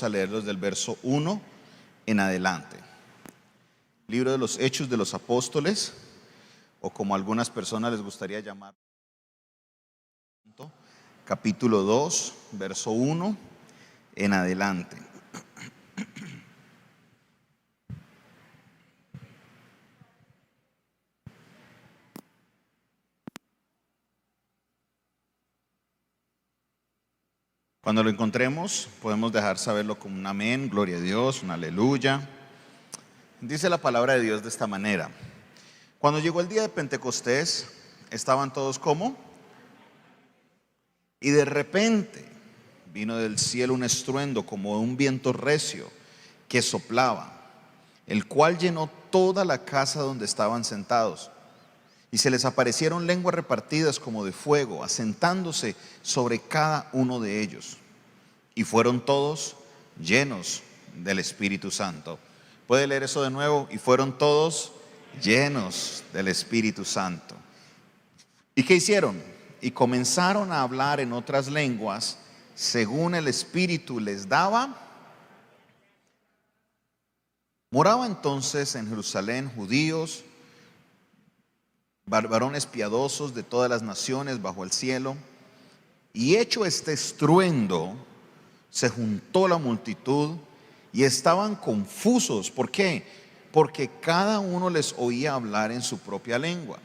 A leerlos del verso 1 en adelante. Libro de los Hechos de los Apóstoles, o como a algunas personas les gustaría llamar, capítulo 2, verso 1 en adelante. Cuando lo encontremos, podemos dejar saberlo como un amén, gloria a Dios, un aleluya. Dice la palabra de Dios de esta manera: cuando llegó el día de Pentecostés, estaban todos como, y de repente vino del cielo un estruendo como un viento recio que soplaba, el cual llenó toda la casa donde estaban sentados. Y se les aparecieron lenguas repartidas como de fuego, asentándose sobre cada uno de ellos. Y fueron todos llenos del Espíritu Santo. ¿Puede leer eso de nuevo? Y fueron todos llenos del Espíritu Santo. ¿Y qué hicieron? Y comenzaron a hablar en otras lenguas, según el Espíritu les daba. Moraba entonces en Jerusalén judíos, varones piadosos de todas las naciones bajo el cielo. Y hecho este estruendo, se juntó la multitud y estaban confusos. ¿Por qué? Porque cada uno les oía hablar en su propia lengua.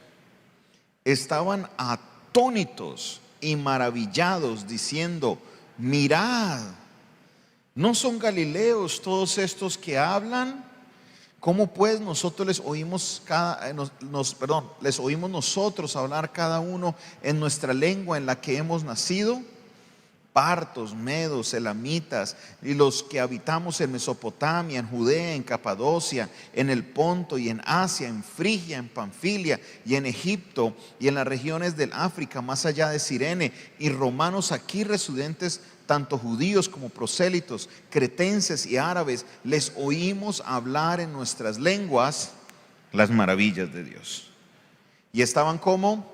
Estaban atónitos y maravillados, diciendo: mirad, ¿no son galileos todos estos que hablan? ¿Cómo pues nosotros les oímos les oímos nosotros hablar cada uno en nuestra lengua en la que hemos nacido? Partos, medos, elamitas, y los que habitamos en Mesopotamia, en Judea, en Capadocia, en el Ponto y en Asia, en Frigia, en Panfilia y en Egipto y en las regiones del África, más allá de Cirene, y romanos aquí residentes, tanto judíos como prosélitos, cretenses y árabes, les oímos hablar en nuestras lenguas las maravillas de Dios. Y estaban como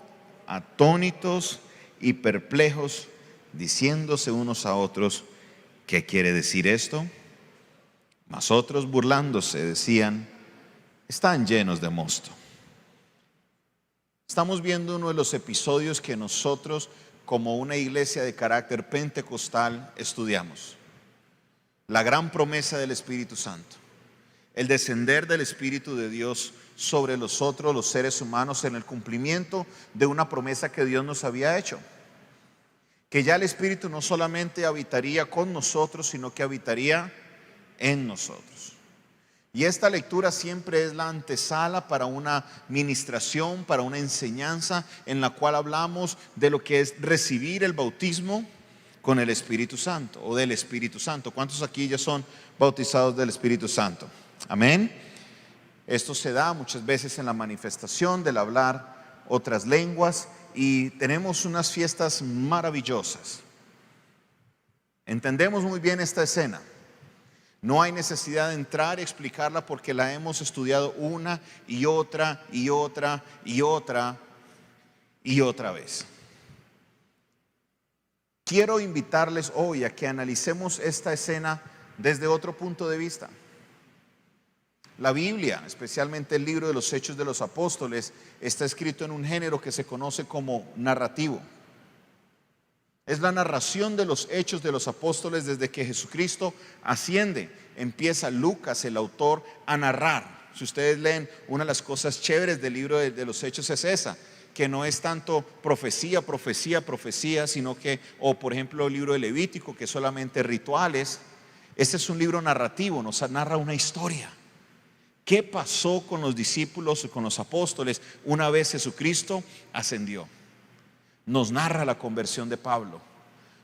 atónitos y perplejos, diciéndose unos a otros: ¿qué quiere decir esto? Mas otros, burlándose, decían: están llenos de mosto. Estamos viendo uno de los episodios que nosotros, como una iglesia de carácter pentecostal, estudiamos: la gran promesa del Espíritu Santo, el descender del Espíritu de Dios sobre nosotros, los seres humanos, en el cumplimiento de una promesa que Dios nos había hecho. Que ya el Espíritu no solamente habitaría con nosotros, sino que habitaría en nosotros. Y esta lectura siempre es la antesala para una ministración, para una enseñanza en la cual hablamos de lo que es recibir el bautismo con el Espíritu Santo, o del Espíritu Santo. ¿Cuántos aquí ya son bautizados del Espíritu Santo? Amén. Esto se da muchas veces en la manifestación del hablar otras lenguas. Y tenemos unas fiestas maravillosas. Entendemos muy bien esta escena. No hay necesidad de entrar y explicarla porque la hemos estudiado una y otra y otra y otra y otra vez. Quiero invitarles hoy a que analicemos esta escena desde otro punto de vista. La Biblia, especialmente el libro de los Hechos de los Apóstoles, está escrito en un género que se conoce como narrativo. Es la narración de los Hechos de los Apóstoles desde que Jesucristo asciende. Empieza Lucas, el autor, a narrar. Si ustedes leen, una de las cosas chéveres del libro de los Hechos es esa, que no es tanto profecía, sino que, o por ejemplo el libro de Levítico, que es solamente rituales. Este es un libro narrativo, nos narra una historia. ¿Qué pasó con los discípulos y con los apóstoles una vez Jesucristo ascendió? Nos narra la conversión de Pablo.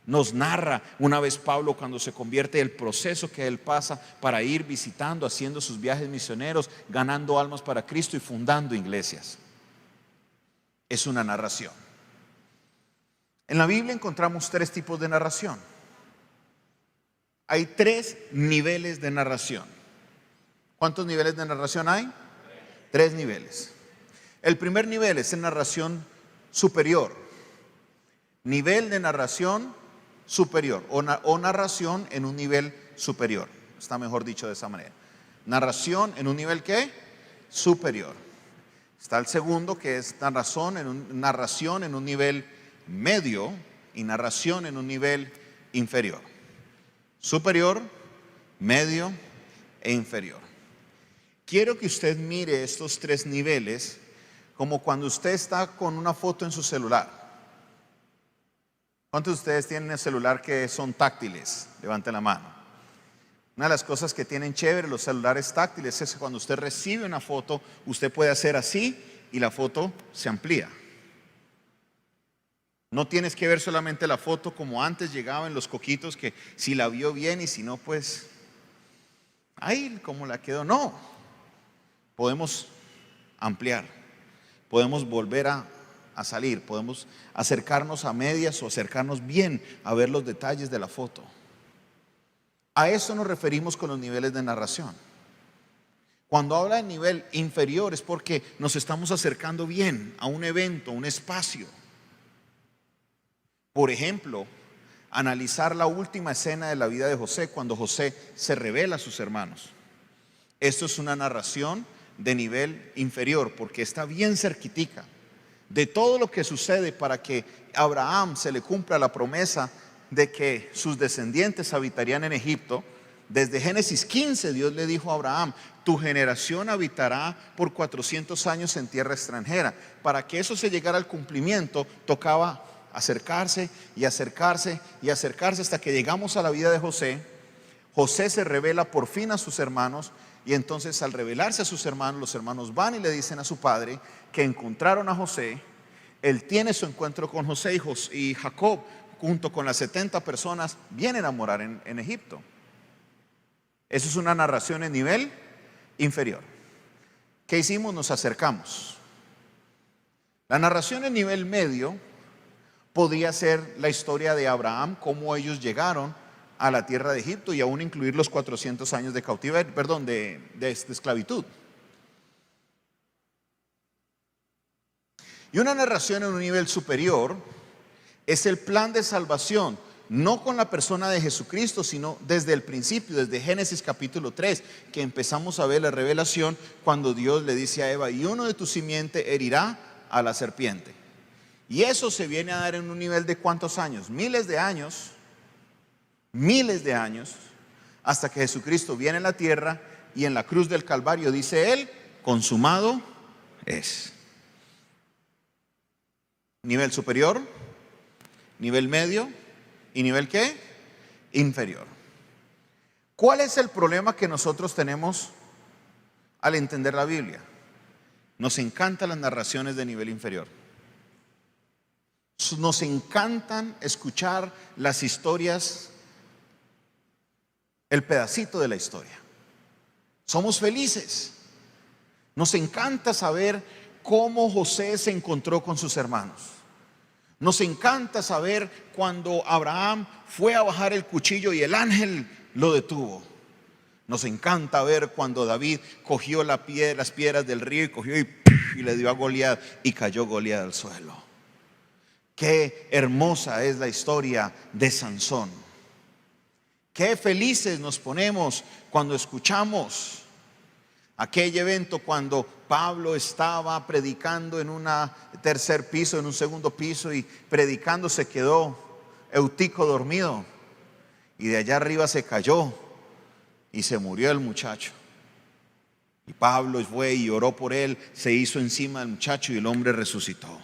Nos narra una vez Pablo cuando se convierte, el proceso que él pasa para ir visitando, haciendo sus viajes misioneros, ganando almas para Cristo y fundando iglesias. Es una narración. En la Biblia encontramos tres tipos de narración. Hay tres niveles de narración. ¿Cuántos niveles de narración hay? Tres niveles. El primer nivel es en narración superior. Nivel de narración superior o narración en un nivel superior. Está mejor dicho de esa manera. Narración en un nivel ¿qué? Superior. Está el segundo, que es narración en un nivel medio y narración en un nivel inferior. Superior, medio e inferior. Quiero que usted mire estos tres niveles como cuando usted está con una foto en su celular. ¿Cuántos de ustedes tienen el celular que son táctiles? Levanten la mano. Una de las cosas que tienen chévere los celulares táctiles es que cuando usted recibe una foto, usted puede hacer así y la foto se amplía. No tienes que ver solamente la foto como antes llegaba en los coquitos, que si la vio bien y si no, pues, ay, cómo la quedó. No, podemos ampliar, podemos volver a salir, podemos acercarnos a medias o acercarnos bien a ver los detalles de la foto. A eso nos referimos con los niveles de narración. Cuando habla de nivel inferior es porque nos estamos acercando bien a un evento, a un espacio. Por ejemplo, analizar la última escena de la vida de José, cuando José se revela a sus hermanos. Esto es una narración de nivel inferior porque está bien cerquitica de todo lo que sucede para que a Abraham se le cumpla la promesa de que sus descendientes habitarían en Egipto. Desde Génesis 15 Dios le dijo a Abraham: tu generación habitará por 400 años en tierra extranjera. Para que eso se llegara al cumplimiento tocaba acercarse y acercarse y acercarse hasta que llegamos a la vida de José. José se revela por fin a sus hermanos, y entonces al revelarse a sus hermanos, los hermanos van y le dicen a su padre que encontraron a José. Él tiene su encuentro con José, y Jacob junto con las 70 personas vienen a morar en Egipto. Eso es una narración en nivel inferior. ¿Qué hicimos? Nos acercamos. La narración en nivel medio podría ser la historia de Abraham, cómo ellos llegaron a la tierra de Egipto y aún incluir los 400 años de cautiverio, de esclavitud. Y una narración en un nivel superior es el plan de salvación, no con la persona de Jesucristo, sino desde el principio, desde Génesis capítulo 3, que empezamos a ver la revelación cuando Dios le dice a Eva: y uno de tu simiente herirá a la serpiente. Y eso se viene a dar en un nivel de ¿cuántos años? Miles de años, hasta que Jesucristo viene a la tierra y en la cruz del Calvario dice Él: consumado es. Nivel superior, nivel medio y nivel ¿qué? Inferior. ¿Cuál es el problema que nosotros tenemos al entender la Biblia? Nos encantan las narraciones de nivel inferior. Nos encantan escuchar las historias, el pedacito de la historia. Somos felices. Nos encanta saber cómo José se encontró con sus hermanos. Nos encanta saber cuando Abraham fue a bajar el cuchillo y el ángel lo detuvo. Nos encanta ver cuando David cogió las piedras del río y cogió y le dio a Goliat y cayó Goliat al suelo. Qué hermosa es la historia de Sansón. Qué felices nos ponemos cuando escuchamos aquel evento cuando Pablo estaba predicando en un tercer piso, en un segundo piso, y predicando se quedó Eutico dormido y de allá arriba se cayó y se murió el muchacho. Y Pablo fue y oró por él, se hizo encima del muchacho y el hombre resucitó.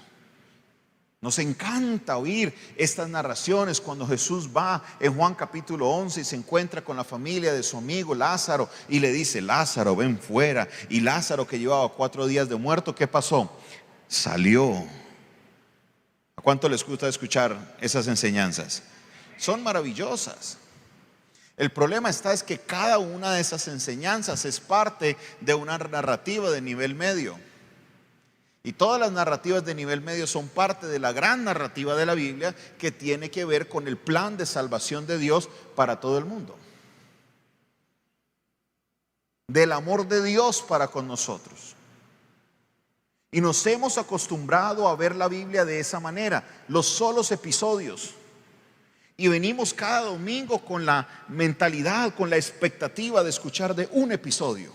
Nos encanta oír estas narraciones cuando Jesús va en Juan capítulo 11 y se encuentra con la familia de su amigo Lázaro y le dice: Lázaro, ven fuera. Y Lázaro, que llevaba 4 días de muerto, ¿qué pasó? Salió. ¿A cuánto les gusta escuchar esas enseñanzas? Son maravillosas. El problema es que cada una de esas enseñanzas es parte de una narrativa de nivel medio. Y todas las narrativas de nivel medio son parte de la gran narrativa de la Biblia, que tiene que ver con el plan de salvación de Dios para todo el mundo. Del amor de Dios para con nosotros. Y nos hemos acostumbrado a ver la Biblia de esa manera, los solos episodios. Y venimos cada domingo con la mentalidad, con la expectativa de escuchar de un episodio.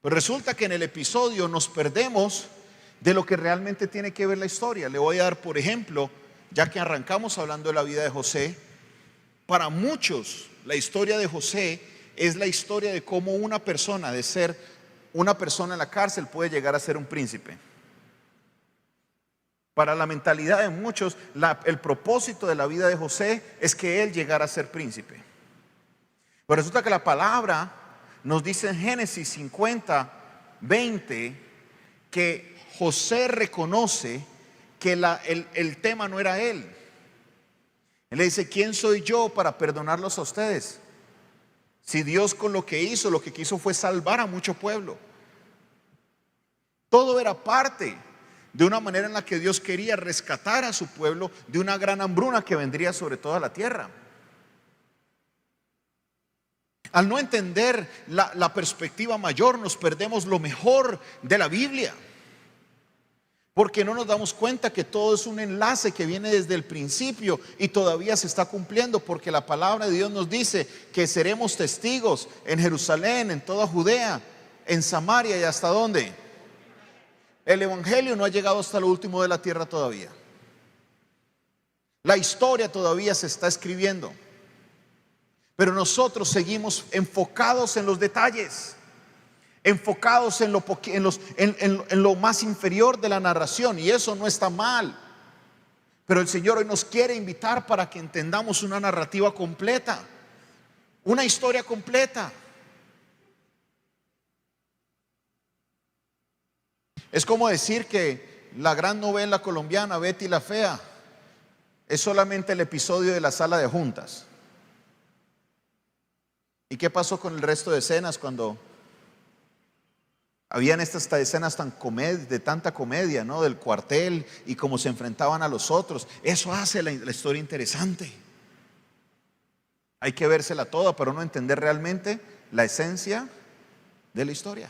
Pero resulta que en el episodio nos perdemos de lo que realmente tiene que ver la historia. Le voy a dar, por ejemplo, ya que arrancamos hablando de la vida de José, para muchos la historia de José es la historia de cómo una persona, de ser una persona en la cárcel, puede llegar a ser un príncipe. Para la mentalidad de muchos, el propósito de la vida de José es que él llegara a ser príncipe. Pero resulta que la palabra nos dice en Génesis 50, 20, que José reconoce que el tema no era él. Él le dice: ¿quién soy yo para perdonarlos a ustedes? Si Dios con lo que hizo, lo que quiso fue salvar a mucho pueblo. Todo era parte de una manera en la que Dios quería rescatar a su pueblo de una gran hambruna que vendría sobre toda la tierra. Al no entender la perspectiva mayor, nos perdemos lo mejor de la Biblia, porque no nos damos cuenta que todo es un enlace que viene desde el principio y todavía se está cumpliendo, porque la palabra de Dios nos dice que seremos testigos en Jerusalén, en toda Judea, en Samaria y hasta ¿dónde? El evangelio no ha llegado hasta lo último de la tierra todavía. La historia todavía se está escribiendo, pero nosotros seguimos enfocados en los detalles, enfocados en lo más inferior de la narración, y eso no está mal. Pero el Señor hoy nos quiere invitar para que entendamos una narrativa completa, una historia completa. Es como decir que la gran novela colombiana Betty la Fea es solamente el episodio de la sala de juntas. ¿Y qué pasó con el resto de escenas cuando habían estas escenas de tanta comedia, ¿no? Del cuartel y cómo se enfrentaban a los otros. Eso hace la historia interesante. Hay que vérsela toda para no entender realmente la esencia de la historia.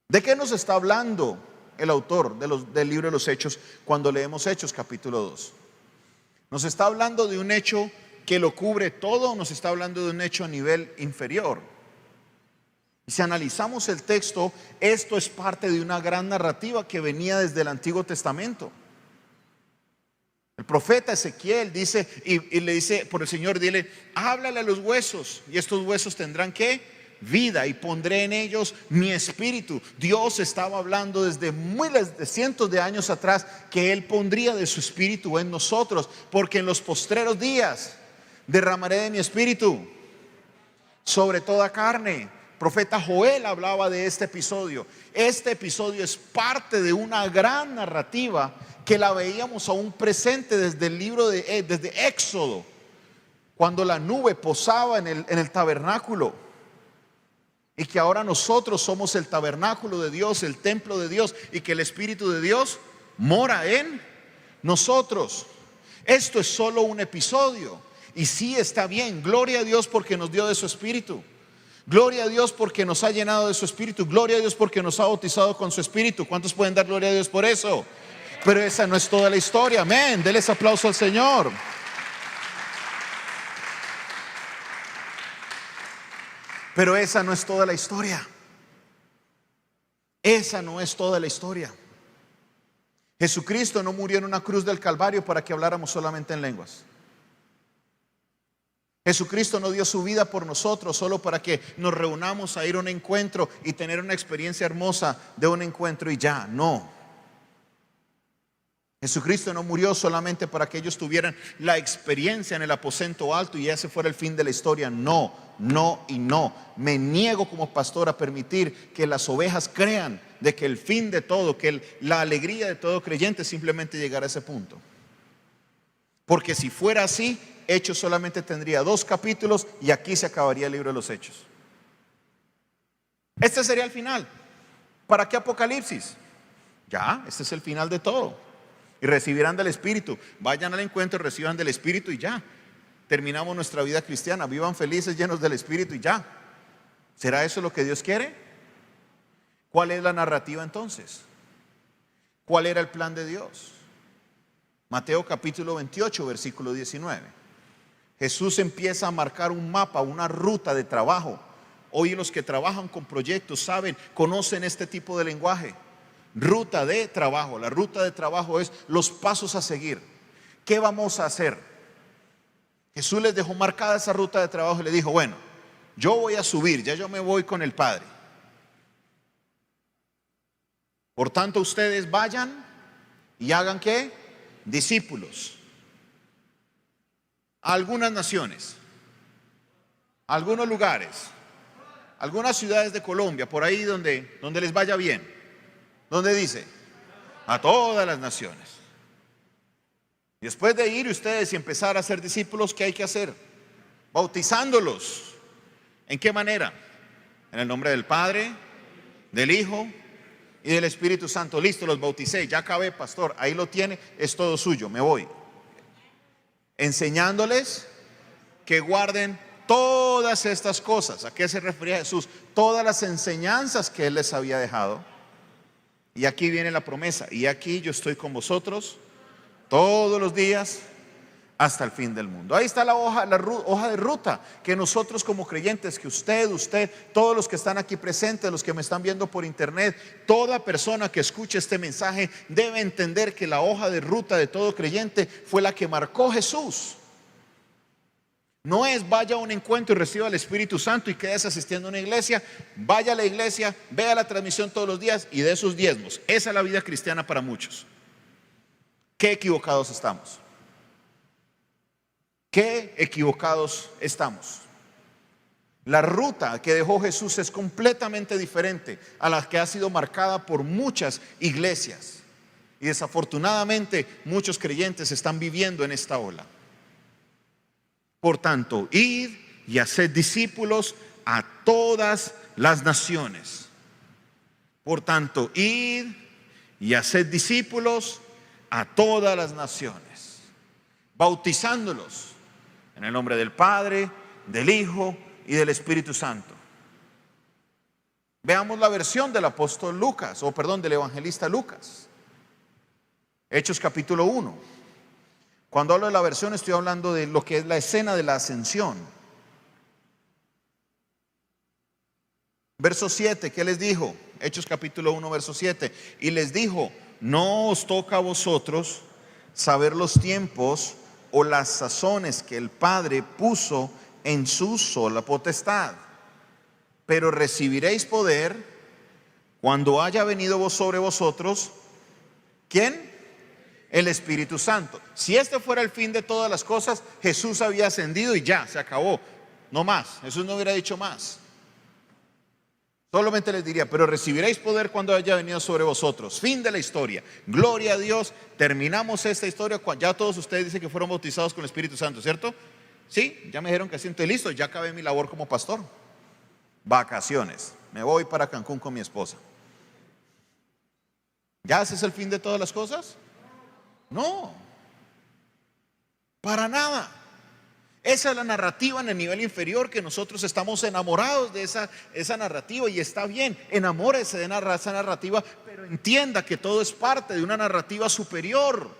¿De qué nos está hablando el autor del libro de los Hechos cuando leemos Hechos capítulo 2? ¿Nos está hablando de un hecho que lo cubre todo o nos está hablando de un hecho a nivel inferior? Y si analizamos el texto, esto es parte de una gran narrativa que venía desde el Antiguo Testamento. El profeta Ezequiel dice, y le dice por el Señor, dile: háblale a los huesos, y estos huesos tendrán ¿qué? Vida, y pondré en ellos mi espíritu. Dios estaba hablando desde miles de cientos de años atrás que Él pondría de su espíritu en nosotros, porque en los postreros días derramaré de mi espíritu sobre toda carne. Profeta Joel hablaba de este episodio. Este episodio es parte de una gran narrativa que la veíamos aún presente desde el libro desde Éxodo, cuando la nube posaba en el tabernáculo, y que ahora nosotros somos el tabernáculo de Dios, el templo de Dios, y que el Espíritu de Dios mora en nosotros. Esto es solo un episodio, y sí está bien. Gloria a Dios porque nos dio de su Espíritu. Gloria a Dios porque nos ha llenado de su Espíritu. Gloria a Dios porque nos ha bautizado con su Espíritu. ¿Cuántos pueden dar gloria a Dios por eso? Pero esa no es toda la historia. Amén. Denles aplauso al Señor. Pero esa no es toda la historia. Esa no es toda la historia. Jesucristo no murió en una cruz del Calvario para que habláramos solamente en lenguas. Jesucristo no dio su vida por nosotros solo para que nos reunamos a ir a un encuentro y tener una experiencia hermosa de un encuentro y ya. No. Jesucristo no murió solamente para que ellos tuvieran la experiencia en el aposento alto y ese fuera el fin de la historia. No, no y no. Me niego como pastor a permitir que las ovejas crean de que el fin de todo, que la alegría de todo creyente es simplemente llegar a ese punto. Porque si fuera así, Hechos solamente tendría 2 capítulos y aquí se acabaría el libro de los Hechos. Este sería el final. ¿Para qué Apocalipsis? Ya, este es el final de todo. Y recibirán del Espíritu. Vayan al encuentro, reciban del Espíritu y ya. Terminamos nuestra vida cristiana. Vivan felices, llenos del Espíritu y ya. ¿Será eso lo que Dios quiere? ¿Cuál es la narrativa entonces? ¿Cuál era el plan de Dios? Mateo capítulo 28, versículo 19. Jesús empieza a marcar un mapa, una ruta de trabajo. Hoy los que trabajan con proyectos saben, conocen este tipo de lenguaje. Ruta de trabajo. La ruta de trabajo es los pasos a seguir. ¿Qué vamos a hacer? Jesús les dejó marcada esa ruta de trabajo y le dijo, bueno, yo voy a subir, ya yo me voy con el Padre. Por tanto, ustedes vayan y hagan ¿qué? Discípulos. A algunas naciones, a algunos lugares, algunas ciudades de Colombia, por ahí donde les vaya bien. ¿Dónde dice? A todas las naciones. Y después de ir ustedes y empezar a ser discípulos, ¿qué hay que hacer? Bautizándolos. ¿En qué manera? En el nombre del Padre, del Hijo y del Espíritu Santo. Listo, los bauticé, ya acabé, pastor, ahí lo tiene, es todo suyo, me voy. Enseñándoles que guarden todas estas cosas. ¿A qué se refería Jesús? Todas las enseñanzas que Él les había dejado. Y aquí viene la promesa, y aquí yo estoy con vosotros todos los días hasta el fin del mundo. Ahí está la hoja de ruta que nosotros como creyentes, que usted, todos los que están aquí presentes, los que me están viendo por internet, toda persona que escuche este mensaje debe entender que la hoja de ruta de todo creyente fue la que marcó Jesús. No es vaya a un encuentro y reciba el Espíritu Santo y quedes asistiendo a una iglesia, vaya a la iglesia, vea la transmisión todos los días y dé sus diezmos. Esa es la vida cristiana para muchos. Qué equivocados estamos. Qué equivocados estamos. La ruta que dejó Jesús es completamente diferente a la que ha sido marcada por muchas iglesias. Y desafortunadamente muchos creyentes están viviendo en esta ola. Por tanto, id y haced discípulos a todas las naciones. Por tanto, id y haced discípulos a todas las naciones, bautizándolos en el nombre del Padre, del Hijo y del Espíritu Santo. Veamos la versión del apóstol Lucas, del evangelista Lucas. Hechos capítulo 1. Cuando hablo de la versión estoy hablando de lo que es la escena de la ascensión. Verso 7, ¿qué les dijo? Hechos capítulo 1, verso 7. Y les dijo, no os toca a vosotros saber los tiempos o las sazones que el Padre puso en su sola potestad, pero recibiréis poder cuando haya venido sobre vosotros, ¿quién? El Espíritu Santo. Si este fuera el fin de todas las cosas, Jesús había ascendido y ya, se acabó. No más, Jesús no hubiera dicho más. Solamente les diría, pero recibiréis poder cuando haya venido sobre vosotros. Fin de la historia. Gloria a Dios. Terminamos esta historia. Ya todos ustedes dicen que fueron bautizados con el Espíritu Santo, ¿cierto? Sí, ya me dijeron que siento listo, ya acabé mi labor como pastor. Vacaciones. Me voy para Cancún con mi esposa. ¿Ya ese es el fin de todas las cosas? No, para nada. Esa es la narrativa en el nivel inferior, que nosotros estamos enamorados de esa narrativa, y está bien, enamórese de esa narrativa, pero entienda que todo es parte de una narrativa superior,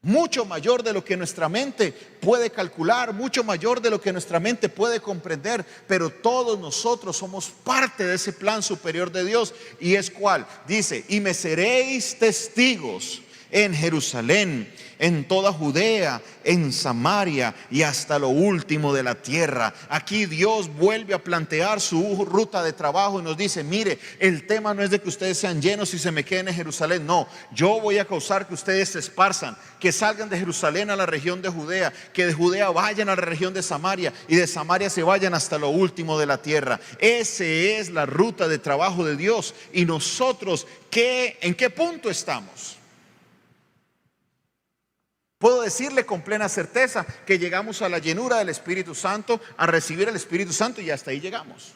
mucho mayor de lo que nuestra mente puede calcular, mucho mayor de lo que nuestra mente puede comprender, pero todos nosotros somos parte de ese plan superior de Dios. ¿Y es cuál? Dice, y me seréis testigos en Jerusalén, en toda Judea, en Samaria y hasta lo último de la tierra. Aquí Dios vuelve a plantear su ruta de trabajo y nos dice, mire, el tema no es de que ustedes sean llenos y se me queden en Jerusalén. No, yo voy a causar que ustedes se esparzan, que salgan de Jerusalén a la región de Judea, que de Judea vayan a la región de Samaria y de Samaria se vayan hasta lo último de la tierra. Esa es la ruta de trabajo de Dios. Y nosotros, ¿en qué punto estamos? Puedo decirle con plena certeza que llegamos a la llenura del Espíritu Santo, a recibir el Espíritu Santo, y hasta ahí llegamos.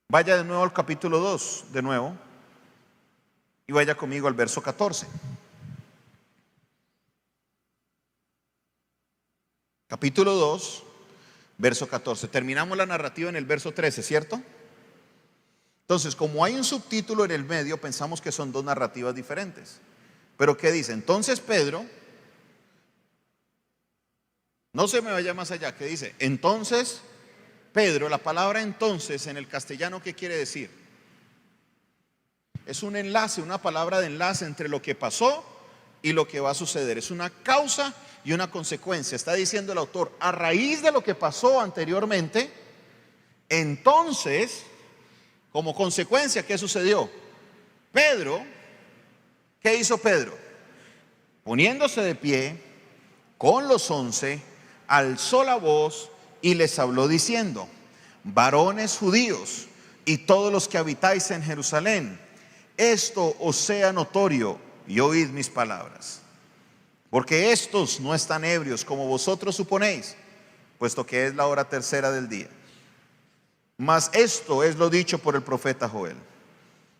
Vaya de nuevo al capítulo 2, de nuevo, y vaya conmigo al verso 14. Capítulo 2, verso 14. Terminamos la narrativa en el verso 13, ¿cierto? Entonces, como hay un subtítulo en el medio, pensamos que son dos narrativas diferentes. Pero ¿qué dice? Entonces Pedro, no se me vaya más allá, ¿qué dice? Entonces Pedro, la palabra entonces en el castellano, ¿qué quiere decir? Es un enlace, una palabra de enlace entre lo que pasó y lo que va a suceder. Es una causa y una consecuencia. Está diciendo el autor, a raíz de lo que pasó anteriormente, entonces, como consecuencia, ¿qué sucedió? Pedro, ¿qué hizo Pedro? Poniéndose de pie con los 11, alzó la voz y les habló diciendo: varones judíos y todos los que habitáis en Jerusalén, esto os sea notorio y oíd mis palabras. Porque estos no están ebrios como vosotros suponéis, puesto que es la hora tercera del día. Mas esto es lo dicho por el profeta Joel.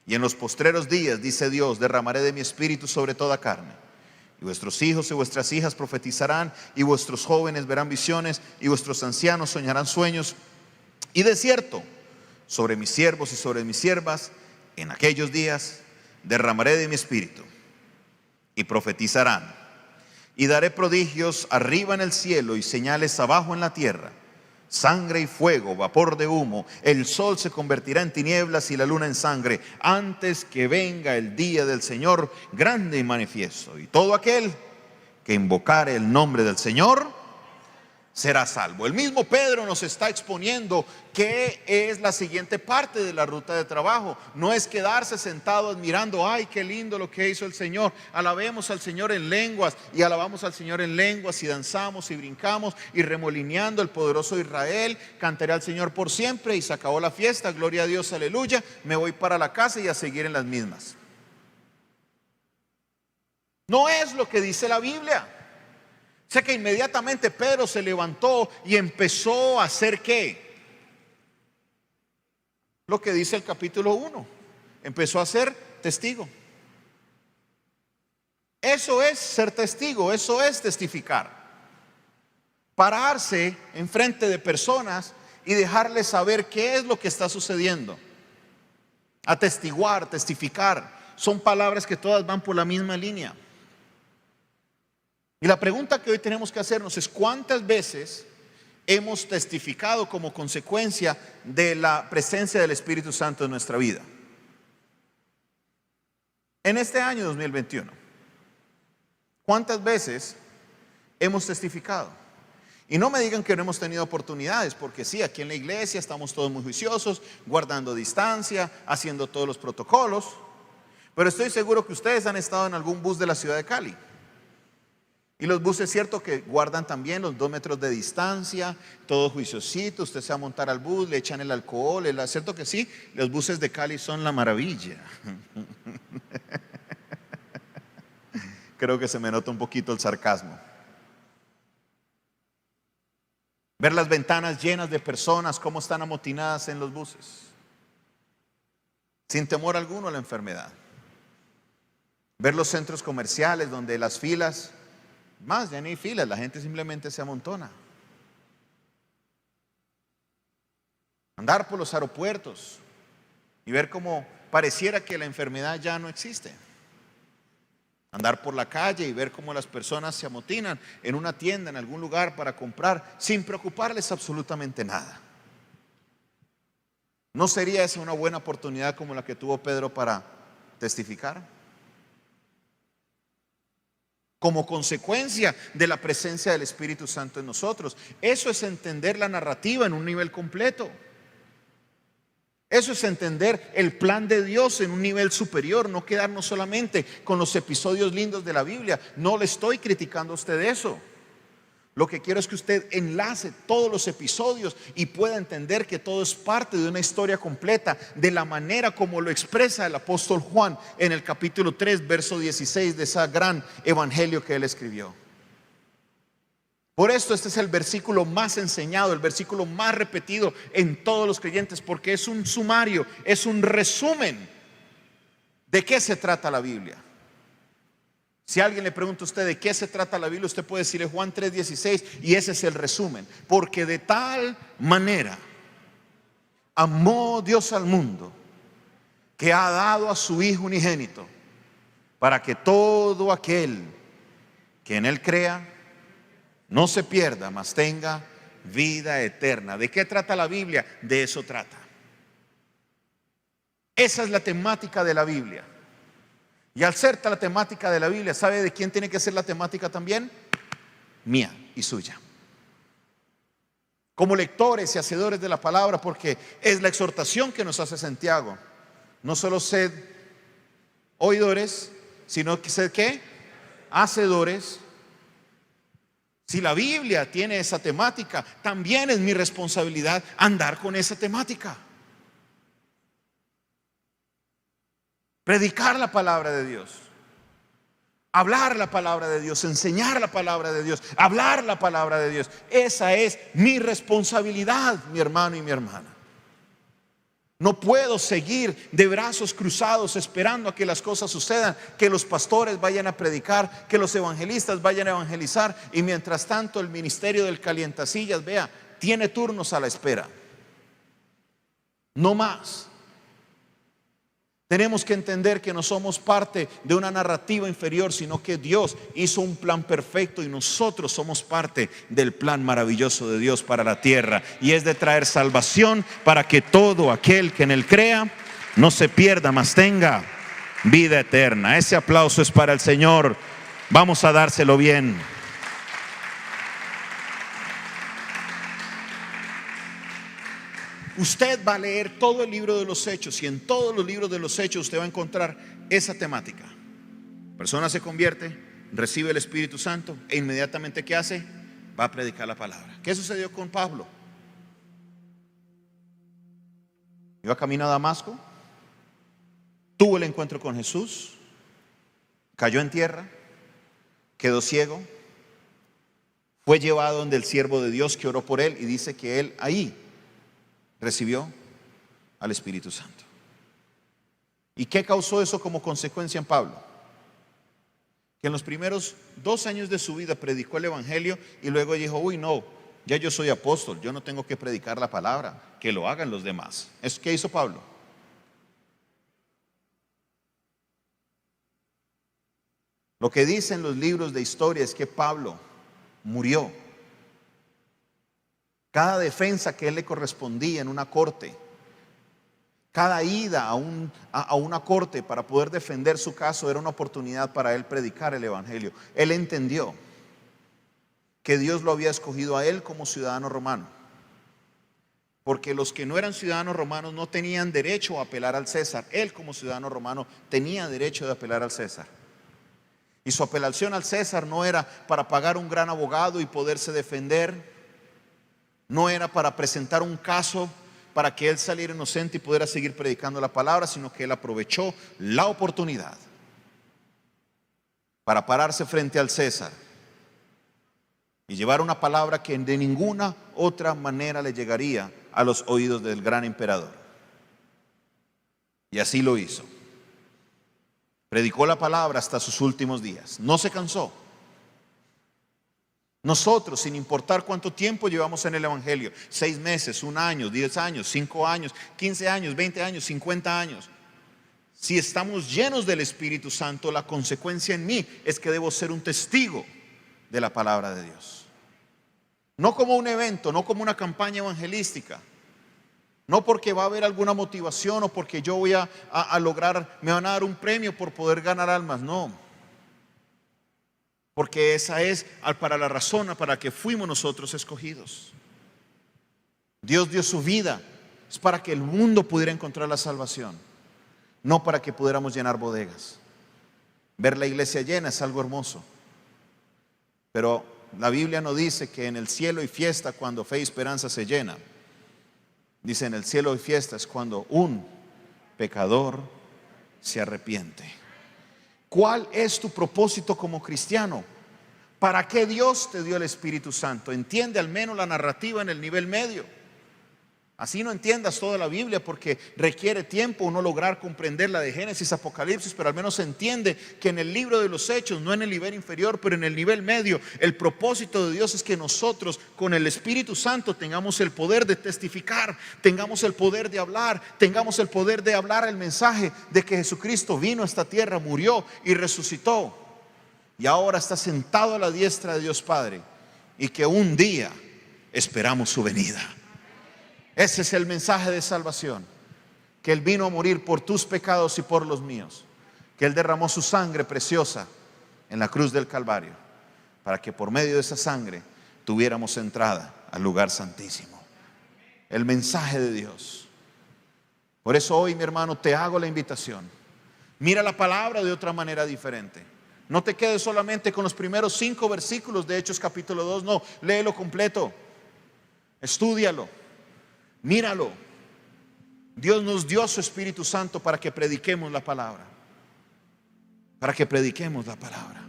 Y en los postreros días, dice Dios, derramaré de mi espíritu sobre toda carne. Y vuestros hijos y vuestras hijas profetizarán, y vuestros jóvenes verán visiones, y vuestros ancianos soñarán sueños. Y de cierto, sobre mis siervos y sobre mis siervas, en aquellos días derramaré de mi espíritu, y profetizarán. Y daré prodigios arriba en el cielo y señales abajo en la tierra: sangre y fuego, vapor de humo. El sol se convertirá en tinieblas y la luna en sangre, antes que venga el día del Señor grande y manifiesto. Y todo aquel que invocare el nombre del Señor será salvo. El mismo Pedro nos está exponiendo qué es la siguiente parte de la ruta de trabajo. No es quedarse sentado admirando, ay, qué lindo lo que hizo el Señor. Alabemos al Señor en lenguas, y alabamos al Señor en lenguas, y danzamos y brincamos y remolineando el poderoso Israel. Cantaré al Señor por siempre, y se acabó la fiesta, gloria a Dios, aleluya. Me voy para la casa y a seguir en las mismas. No es lo que dice la Biblia. O sea que inmediatamente Pedro se levantó y empezó a hacer ¿qué? Lo que dice el capítulo 1. Empezó a ser testigo. Eso es ser testigo, eso es testificar. Pararse enfrente de personas y dejarles saber qué es lo que está sucediendo. Atestiguar, testificar, son palabras que todas van por la misma línea. Y la pregunta que hoy tenemos que hacernos es: ¿cuántas veces hemos testificado como consecuencia de la presencia del Espíritu Santo en nuestra vida? En este año 2021, ¿cuántas veces hemos testificado? Y no me digan que no hemos tenido oportunidades, porque sí, aquí en la iglesia estamos todos muy juiciosos, guardando distancia, haciendo todos los protocolos. Pero estoy seguro que ustedes han estado en algún bus de la ciudad de Cali. Y los buses, es cierto que guardan también los 2 metros de distancia, todo juiciosito. Usted se va a montar al bus, le echan el alcohol, es cierto que sí, los buses de Cali son la maravilla. Creo que se me nota un poquito el sarcasmo. Ver las ventanas llenas de personas, cómo están amotinadas en los buses, sin temor alguno a la enfermedad. Ver los centros comerciales donde las filas, más ya no hay filas, la gente simplemente se amontona. Andar por los aeropuertos y ver cómo pareciera que la enfermedad ya no existe. Andar por la calle y ver cómo las personas se amotinan en una tienda, en algún lugar para comprar, sin preocuparles absolutamente nada. ¿No sería esa una buena oportunidad como la que tuvo Pedro para testificar? Como consecuencia de la presencia del Espíritu Santo en nosotros. Eso es entender la narrativa en un nivel completo. Eso es entender el plan de Dios en un nivel superior, no quedarnos solamente con los episodios lindos de la Biblia. No le estoy criticando a usted eso. Lo que quiero es que usted enlace todos los episodios y pueda entender que todo es parte de una historia completa, de la manera como lo expresa el apóstol Juan en el capítulo 3, verso 16 de ese gran evangelio que él escribió. Por esto este es el versículo más enseñado, el versículo más repetido en todos los creyentes, porque es un sumario, es un resumen de qué se trata la Biblia. Si alguien le pregunta a usted de qué se trata la Biblia, usted puede decirle Juan 3:16 y ese es el resumen. Porque de tal manera amó Dios al mundo que ha dado a su Hijo unigénito, para que todo aquel que en Él crea no se pierda, mas tenga vida eterna. ¿De qué trata la Biblia? De eso trata. Esa es la temática de la Biblia. Y al ser la temática de la Biblia, ¿sabe de quién tiene que ser la temática también? Mía y suya. Como lectores y hacedores de la palabra, porque es la exhortación que nos hace Santiago. No solo sed oidores, sino que sed ¿qué? Hacedores. Si la Biblia tiene esa temática, también es mi responsabilidad andar con esa temática. Predicar la palabra de Dios, hablar la palabra de Dios, enseñar la palabra de Dios, hablar la palabra de Dios. Esa es mi responsabilidad, mi hermano y mi hermana. No puedo seguir de brazos cruzados esperando a que las cosas sucedan, que los pastores vayan a predicar, que los evangelistas vayan a evangelizar y mientras tanto el ministerio del calientasillas, vea, tiene turnos a la espera. No más. Tenemos que entender que no somos parte de una narrativa inferior, sino que Dios hizo un plan perfecto y nosotros somos parte del plan maravilloso de Dios para la tierra. Y es de traer salvación para que todo aquel que en Él crea no se pierda, mas tenga vida eterna. Ese aplauso es para el Señor. Vamos a dárselo bien. Usted va a leer todo el libro de los Hechos y en todos los libros de los Hechos usted va a encontrar esa temática. Persona se convierte, recibe el Espíritu Santo e inmediatamente ¿qué hace? Va a predicar la palabra. ¿Qué sucedió con Pablo? Iba camino a Damasco, tuvo el encuentro con Jesús, cayó en tierra, quedó ciego, fue llevado donde el siervo de Dios que oró por él y dice que él ahí recibió al Espíritu Santo. ¿Y qué causó eso como consecuencia en Pablo? Que en los primeros 2 años de su vida predicó el Evangelio y luego dijo, uy no, ya yo soy apóstol, yo no tengo que predicar la palabra, que lo hagan los demás. ¿Qué hizo Pablo? Lo que dicen los libros de historia es que Pablo murió. Cada defensa que él le correspondía en una corte, cada ida a una corte para poder defender su caso era una oportunidad para él predicar el Evangelio. Él entendió que Dios lo había escogido a él como ciudadano romano, porque los que no eran ciudadanos romanos no tenían derecho a apelar al César. Él como ciudadano romano tenía derecho de apelar al César. Y su apelación al César no era para pagar un gran abogado y poderse defender. No era para presentar un caso para que él saliera inocente y pudiera seguir predicando la palabra, sino que él aprovechó la oportunidad para pararse frente al César y llevar una palabra que de ninguna otra manera le llegaría a los oídos del gran emperador. Y así lo hizo. Predicó la palabra hasta sus últimos días. No se cansó. Nosotros, sin importar cuánto tiempo llevamos en el Evangelio, 6 meses, 1 año, 10 años, 5 años, 15 años, 20 años, 50 años, si estamos llenos del Espíritu Santo, la consecuencia en mí es que debo ser un testigo de la palabra de Dios. No como un evento, no como una campaña evangelística, no porque va a haber alguna motivación o porque yo voy a lograr, me van a dar un premio por poder ganar almas, no. Porque esa es para la razón para la que fuimos nosotros escogidos. Dios dio su vida, es para que el mundo pudiera encontrar la salvación, no para que pudiéramos llenar bodegas. Ver la iglesia llena es algo hermoso, pero la Biblia no dice que en el cielo hay fiesta cuando fe y esperanza se llena. Dice en el cielo hay fiesta es cuando un pecador se arrepiente. ¿Cuál es tu propósito como cristiano? ¿Para qué Dios te dio el Espíritu Santo? Entiende al menos la narrativa en el nivel medio. Así no entiendas toda la Biblia, porque requiere tiempo uno lograr comprenderla de Génesis, Apocalipsis, pero al menos se entiende que en el libro de los Hechos, no en el nivel inferior, pero en el nivel medio, el propósito de Dios es que nosotros con el Espíritu Santo tengamos el poder de testificar, tengamos el poder de hablar, tengamos el poder de hablar el mensaje de que Jesucristo vino a esta tierra, murió y resucitó, y ahora está sentado a la diestra de Dios Padre, y que un día esperamos su venida. Ese es el mensaje de salvación, que Él vino a morir por tus pecados y por los míos, que Él derramó su sangre preciosa en la cruz del Calvario, para que por medio de esa sangre tuviéramos entrada al lugar santísimo. El mensaje de Dios. Por eso hoy, mi hermano, te hago la invitación. Mira la palabra de otra manera diferente. No te quedes solamente con los primeros 5 versículos de Hechos capítulo 2, no, léelo completo, estúdialo. Míralo. Dios nos dio a su Espíritu Santo para que prediquemos la palabra. Para que prediquemos la palabra.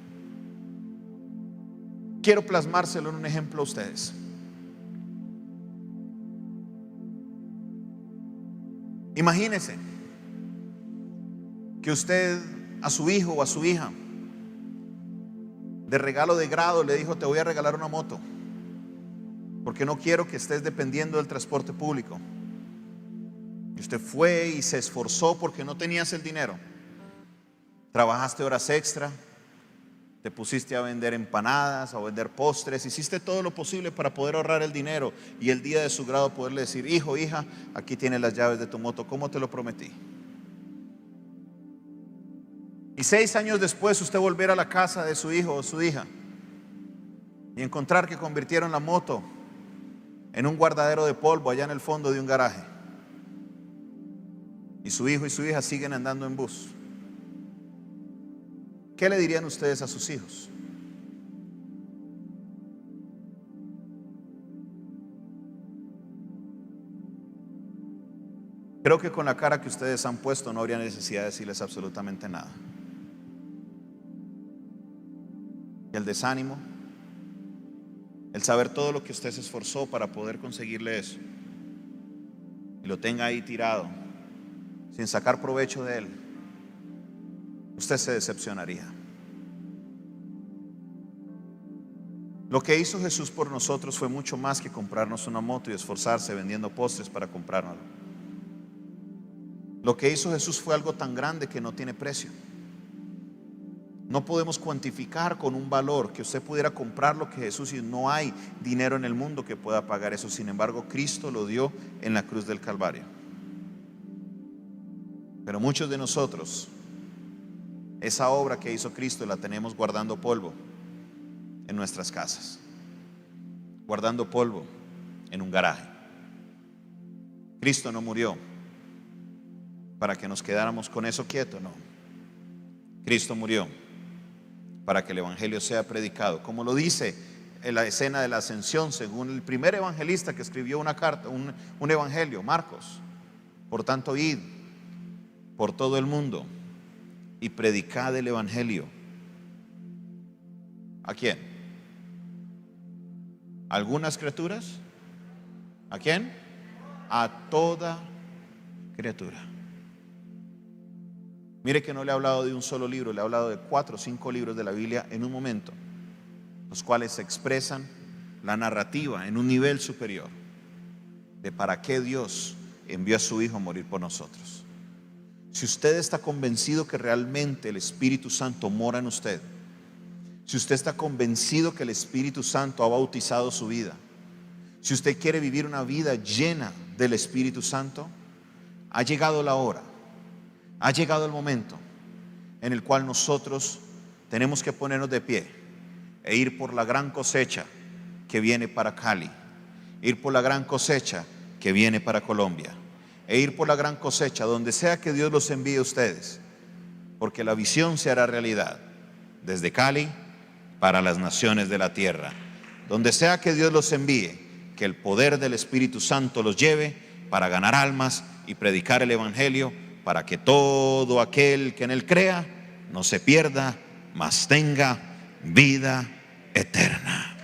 Quiero plasmárselo en un ejemplo a ustedes. Imagínese que usted a su hijo o a su hija de regalo de grado le dijo: te voy a regalar una moto, porque no quiero que estés dependiendo del transporte público. Y usted fue y se esforzó porque no tenías el dinero. Trabajaste horas extra, te pusiste a vender empanadas, a vender postres, hiciste todo lo posible para poder ahorrar el dinero y el día de su grado poderle decir: hijo, hija, aquí tienes las llaves de tu moto, como te lo prometí. Y 6 años después usted volver a la casa de su hijo o su hija y encontrar que convirtieron la moto en un guardadero de polvo allá en el fondo de un garaje, y su hijo y su hija siguen andando en bus. ¿Qué le dirían ustedes a sus hijos? Creo que con la cara que ustedes han puesto no habría necesidad de decirles absolutamente nada. Y el desánimo, el saber todo lo que usted se esforzó para poder conseguirle eso, y lo tenga ahí tirado sin sacar provecho de él, usted se decepcionaría. Lo que hizo Jesús por nosotros fue mucho más que comprarnos una moto y esforzarse vendiendo postres para comprárnoslo. Lo que hizo Jesús fue algo tan grande que no tiene precio. No podemos cuantificar con un valor que usted pudiera comprar lo que Jesús, y no hay dinero en el mundo que pueda pagar eso. Sin embargo, Cristo lo dio en la cruz del Calvario. Pero muchos de nosotros, esa obra que hizo Cristo la tenemos guardando polvo en nuestras casas, guardando polvo en un garaje. Cristo no murió para que nos quedáramos con eso quieto, no. Cristo murió para que el evangelio sea predicado, como lo dice en la escena de la ascensión, según el primer evangelista que escribió una carta, un evangelio, Marcos. Por tanto, id por todo el mundo y predicad el evangelio. ¿A quién? ¿A algunas criaturas? ¿A quién? A toda criatura. Mire que no le he hablado de un solo libro, le he hablado de 4 o 5 libros de la Biblia en un momento, los cuales expresan la narrativa en un nivel superior de para qué Dios envió a su Hijo a morir por nosotros. Si usted está convencido que realmente el Espíritu Santo mora en usted, si usted está convencido que el Espíritu Santo ha bautizado su vida, si usted quiere vivir una vida llena del Espíritu Santo, ha llegado la hora, ha llegado el momento en el cual nosotros tenemos que ponernos de pie e ir por la gran cosecha que viene para Cali, ir por la gran cosecha que viene para Colombia, e ir por la gran cosecha donde sea que Dios los envíe a ustedes, porque la visión se hará realidad desde Cali para las naciones de la tierra. Donde sea que Dios los envíe, que el poder del Espíritu Santo los lleve para ganar almas y predicar el evangelio, para que todo aquel que en él crea no se pierda, mas tenga vida eterna.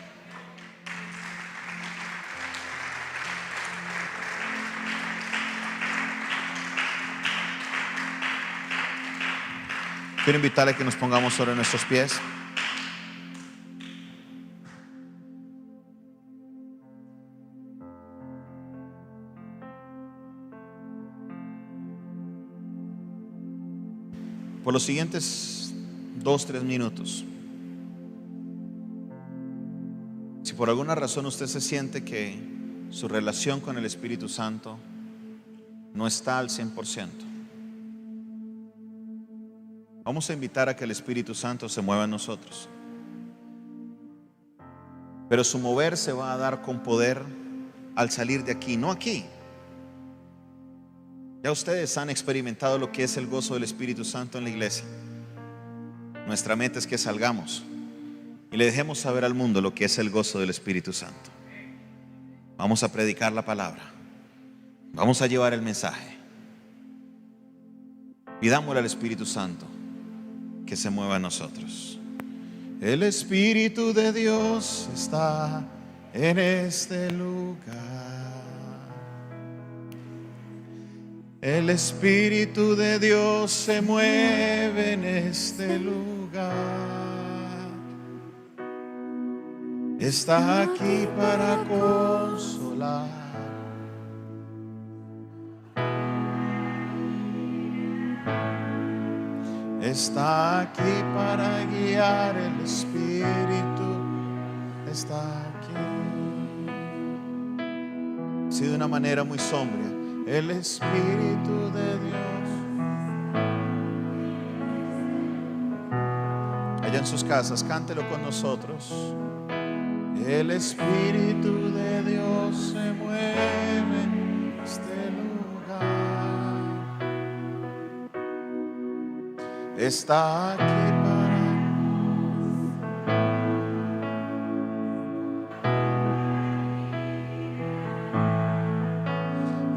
Quiero invitarle a que nos pongamos sobre nuestros pies. Por los siguientes 2-3 minutos, si por alguna razón usted se siente que su relación con el Espíritu Santo no está al 100%, vamos a invitar a que el Espíritu Santo se mueva en nosotros. Pero su mover se va a dar con poder al salir de aquí, no aquí. Ya ustedes han experimentado lo que es el gozo del Espíritu Santo en la iglesia. Nuestra meta es que salgamos y le dejemos saber al mundo lo que es el gozo del Espíritu Santo. Vamos a predicar la palabra. Vamos a llevar el mensaje. Pidámosle al Espíritu Santo que se mueva en nosotros. El Espíritu de Dios está en este lugar. El Espíritu de Dios se mueve en este lugar. Está aquí para consolar. Está aquí para guiar. El Espíritu está aquí. Sí, de una manera muy sombria. El Espíritu de Dios. Allá en sus casas, cántelo con nosotros. El Espíritu de Dios se mueve en este lugar. Está aquí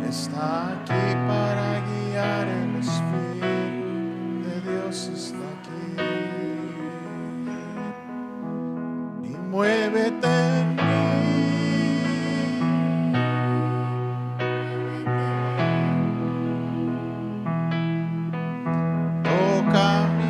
Está aquí para guiar. El Espíritu de Dios está aquí. Y muévete en mí. Toca mi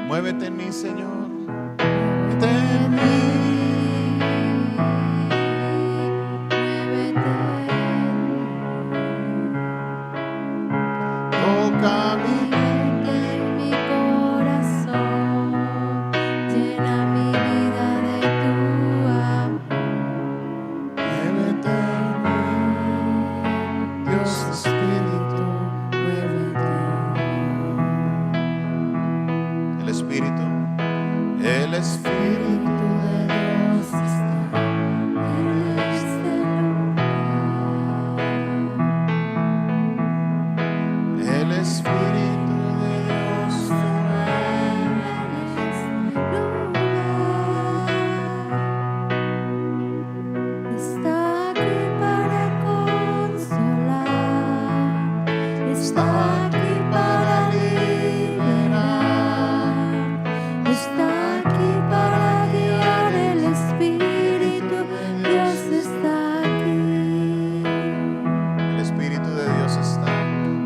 muévete en mí, Señor. Muévete en mí. Toca mi mente, mi corazón. Llena mi vida de tu amor. Muévete en mí, Dios Espíritu, muévete. El Espíritu de Dios está en este lugar. El Espíritu de Dios se mueve en este lugar. Está aquí para consolar. Está aquí para liberar. Está aquí para guiar. El Espíritu de Dios está aquí. El Espíritu de Dios está.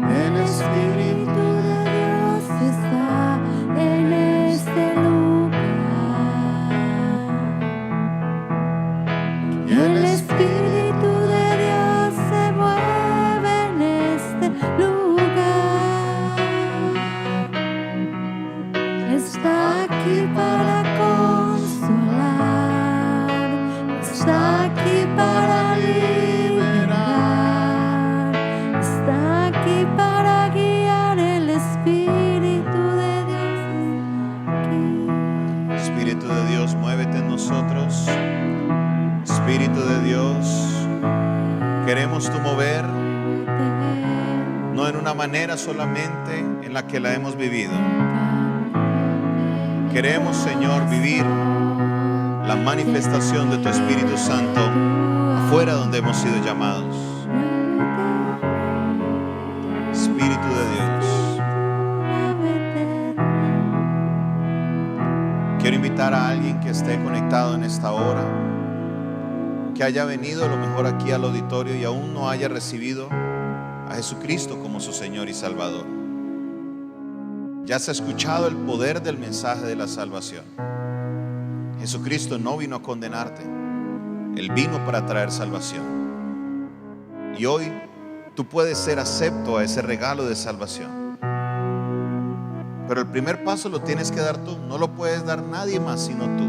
El Espíritu de Dios está en este lugar. El Espíritu de Dios se mueve en este lugar. Está aquí para consolar. Está aquí para liberar. Está aquí para guiar. El Espíritu de Dios está aquí. Espíritu de Dios, muévete en nosotros. Espíritu de Dios, queremos tu mover, no en una manera solamente en la que la hemos vivido. Queremos, Señor, vivir la manifestación de tu Espíritu Santo afuera donde hemos sido llamados. Espíritu de Dios, Quiero invitar a alguien que esté conectado en esta hora, que haya venido a lo mejor aquí al auditorio y aún no haya recibido a Jesucristo como su Señor y Salvador. Ya has escuchado el poder del mensaje de la salvación. Jesucristo no vino a condenarte, Él vino para traer salvación. Y hoy tú puedes ser acepto a ese regalo de salvación. Pero el primer paso lo tienes que dar tú, no lo puedes dar nadie más sino tú.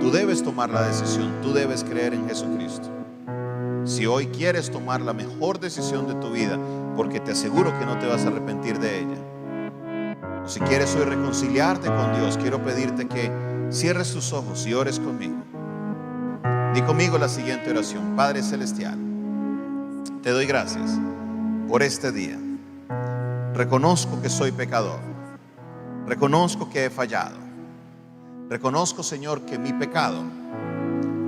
Tú debes tomar la decisión, tú debes creer en Jesucristo. Si hoy quieres tomar la mejor decisión de tu vida, porque te aseguro que no te vas a arrepentir de ella, o si quieres hoy reconciliarte con Dios, quiero pedirte que cierres tus ojos y ores conmigo. Di conmigo la siguiente oración. Padre Celestial, te doy gracias por este día. Reconozco que soy pecador. Reconozco que he fallado. Reconozco, Señor, que mi pecado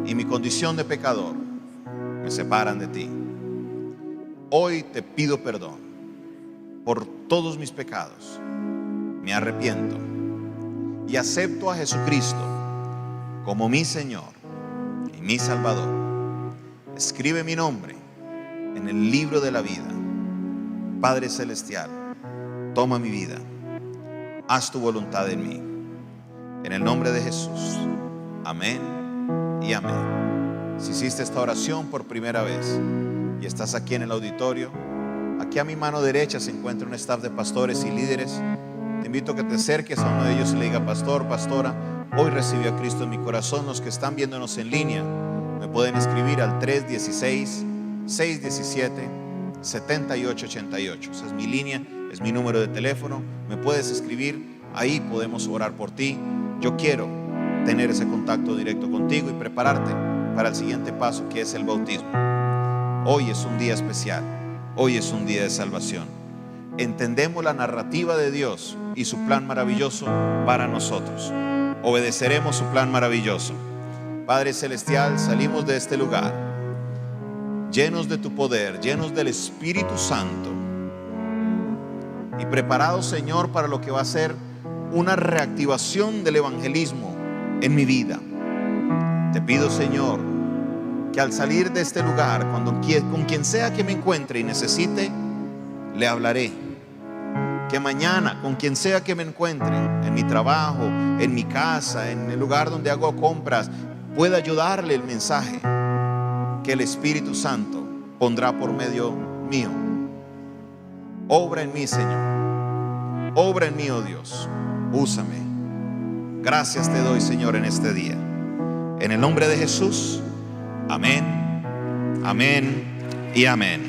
y mi condición de pecador me separan de ti. Hoy te pido perdón por todos mis pecados. Me arrepiento y acepto a Jesucristo como mi Señor y mi Salvador. Escribe mi nombre en el libro de la vida. Padre Celestial, toma mi vida, haz tu voluntad en mí. En el nombre de Jesús, amén y amén. Si hiciste esta oración por primera vez y estás aquí en el auditorio, aquí a mi mano derecha se encuentra un staff de pastores y líderes. Te invito a que te acerques a uno de ellos y le diga: pastor, pastora, hoy recibí a Cristo en mi corazón. Los que están viéndonos en línea me pueden escribir al 316-617-7888. Esa es mi línea, es mi número de teléfono. Me puedes escribir, ahí podemos orar por ti. Yo quiero tener ese contacto directo contigo y prepararte para el siguiente paso, que es el bautismo. Hoy es un día especial, hoy es un día de salvación. Entendemos la narrativa de Dios y su plan maravilloso para nosotros. Obedeceremos su plan maravilloso. Padre Celestial, salimos de este lugar llenos de tu poder, llenos del Espíritu Santo y preparados, Señor, para lo que va a ser una reactivación del evangelismo en mi vida. Te pido, Señor, que al salir de este lugar, con quien sea que me encuentre y necesite, le hablaré. Que mañana, con quien sea que me encuentre, en mi trabajo, en mi casa, en el lugar donde hago compras, pueda ayudarle el mensaje que el Espíritu Santo pondrá por medio mío. Obra en mí, Señor. Obra en mí, oh Dios. Úsame. Gracias te doy, Señor, en este día. En el nombre de Jesús. Amén. Amén y amén.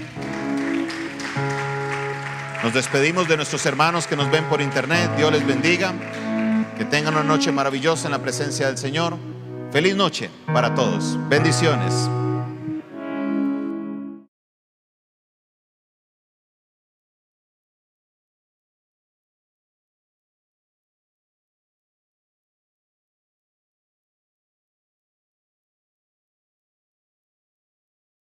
Nos despedimos de nuestros hermanos que nos ven por internet. Dios les bendiga. Que tengan una noche maravillosa en la presencia del Señor. Feliz noche para todos. Bendiciones.